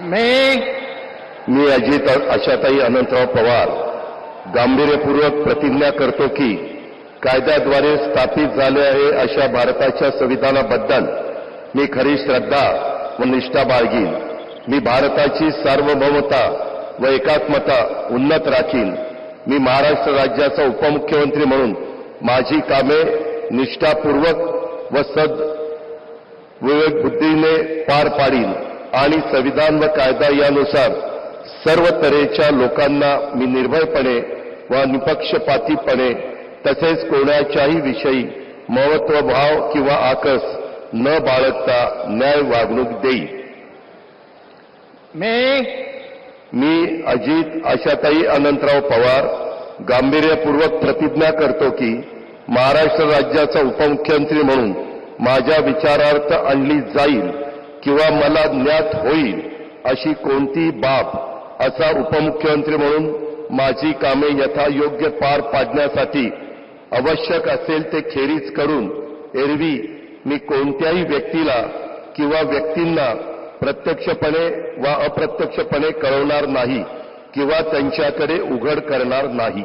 मी अजित आशाताई अनंतराव पवार गांभीर्यपूर्वक प्रतिज्ञा करतो की कायद्याद्वारे स्थापित झाले आहे अशा भारताच्या संविधानाबद्दल मी खरी श्रद्धा व निष्ठा बाळगीन. मी भारताची सार्वभौमता व एकात्मता उन्नत राखीन. मी महाराष्ट्र राज्याचा उपमुख्यमंत्री म्हणून माझी कामे निष्ठापूर्वक व विवेक बुद्धीने पार पाडीन आणि संविधान व कायदा यानुसार सर्व तऱ्हेच्या लोकांना मी निर्भयपणे व निपक्षपातीपणे तसेच कोणाच्याही विषयी महत्त्वभाव किंवा आकस न बाळगता न्याय वागणूक देईन. मी अजित आशाताई अनंतराव पवार गांभीर्यपूर्वक प्रतिज्ञा करतो की महाराष्ट्र राज्याचा उपमुख्यमंत्री म्हणून माझ्या विचारार्थ आणली जाईल किंवा मला ज्ञात होईल अशी कोणतीही बाब असा उपमुख्यमंत्री म्हणून माझी कामे यथायोग्य पार पाडण्यासाठी आवश्यक असेल ते खेरीज करून एरवी मी कोणत्याही व्यक्तीला किंवा व्यक्तींना प्रत्यक्षपणे वा अप्रत्यक्षपणे कळवणार नाही किंवा त्यांच्याकडे उघड करणार नाही.